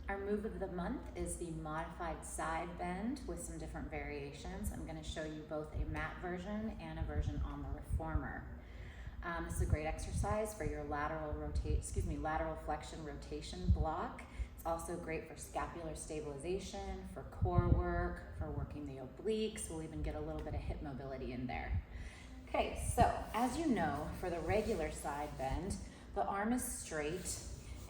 Our move of the month is the modified side bend with some different variations. I'm going to show you both a mat version and a version on the reformer. This is a great exercise for your lateral flexion rotation block. It's also great for scapular stabilization, for core work, for working the obliques. We'll even get a little bit of hip mobility in there. Okay, so as you know, for the regular side bend, the arm is straight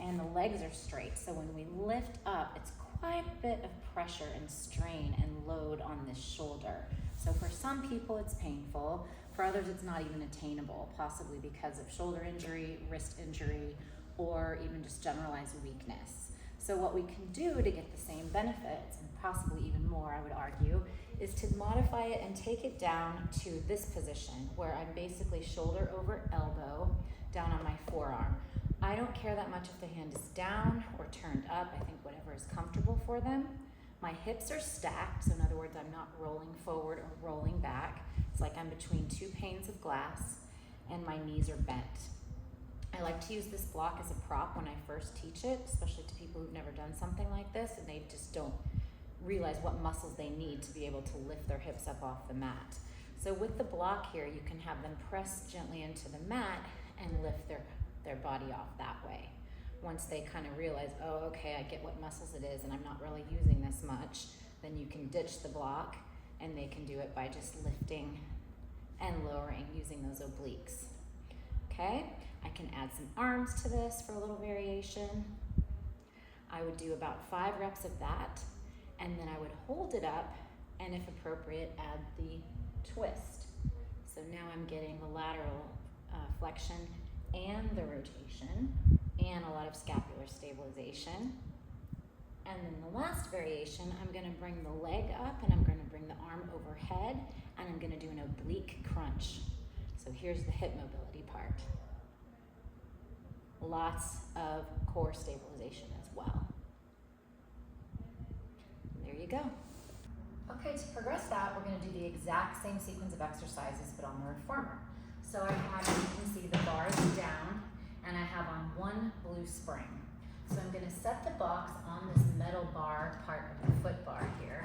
and the legs are straight. So when we lift up, it's quite a bit of pressure and strain and load on this shoulder. So for some people it's painful, for others it's not even attainable, possibly because of shoulder injury, wrist injury, or even just generalized weakness. So what we can do to get the same benefits, and possibly even more I would argue, is to modify it and take it down to this position where I'm basically shoulder over elbow down on my forearm. I don't care that much if the hand is down or turned up. I think whatever is comfortable for them. My hips are stacked, so in other words, I'm not rolling forward or rolling back. It's like I'm between two panes of glass and my knees are bent. I like to use this block as a prop when I first teach it, especially to people who've never done something like this and they just don't realize what muscles they need to be able to lift their hips up off the mat. So with the block here, you can have them press gently into the mat and lift their body off that way. Once they kind of realize, oh, okay, I get what muscles it is and I'm not really using this much, then you can ditch the block and they can do it by just lifting and lowering using those obliques. Okay, I can add some arms to this for a little variation. I would do about 5 reps of that, and then I would hold it up and if appropriate, add the twist. So now I'm getting the lateral flexion and the rotation and a lot of scapular stabilization. And then the last variation, I'm going to bring the leg up and I'm going to bring the arm overhead and I'm going to do an oblique crunch. So here's the hip mobility part. Lots of core stabilization as well. There you go. Okay, to progress that, we're going to do the exact same sequence of exercises but on the reformer. So I have, you can see the bar is down and I have on one blue spring. So I'm going to set the box on this metal bar part of the foot bar here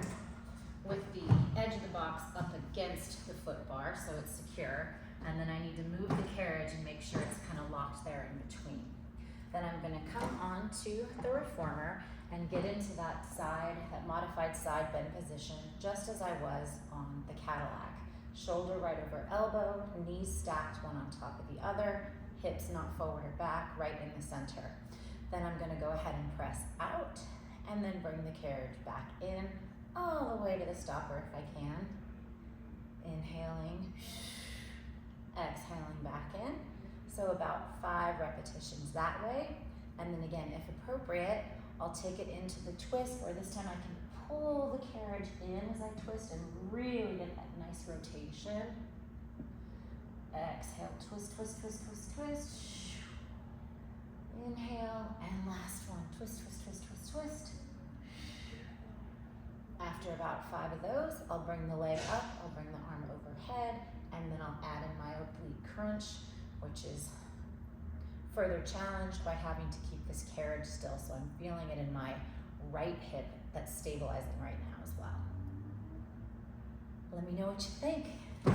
with the edge of the box up against the foot bar so it's secure, and then I need to move the carriage and make sure it's kind of locked there in between. Then I'm going to come onto the reformer and get into that modified side bend position just as I was on the Cadillac. Shoulder right over elbow, knees stacked one on top of the other, hips not forward or back, right in the center. Then I'm going to go ahead and press out and then bring the carriage back in all the way to the stopper if I can. Inhaling, exhaling back in. So about 5 repetitions that way. And then again, if appropriate, I'll take it into the twist where this time I can pull the carriage in as I twist and really get that nice rotation. Exhale, twist, twist, twist, twist, twist. Inhale, and last one, twist, twist, twist, twist, twist. After about 5 of those, I'll bring the leg up, I'll bring the arm overhead, and then I'll add in my oblique crunch, which is further challenged by having to keep this carriage still, so I'm feeling it in my right hip that's stabilizing right now as well. Let me know what you think.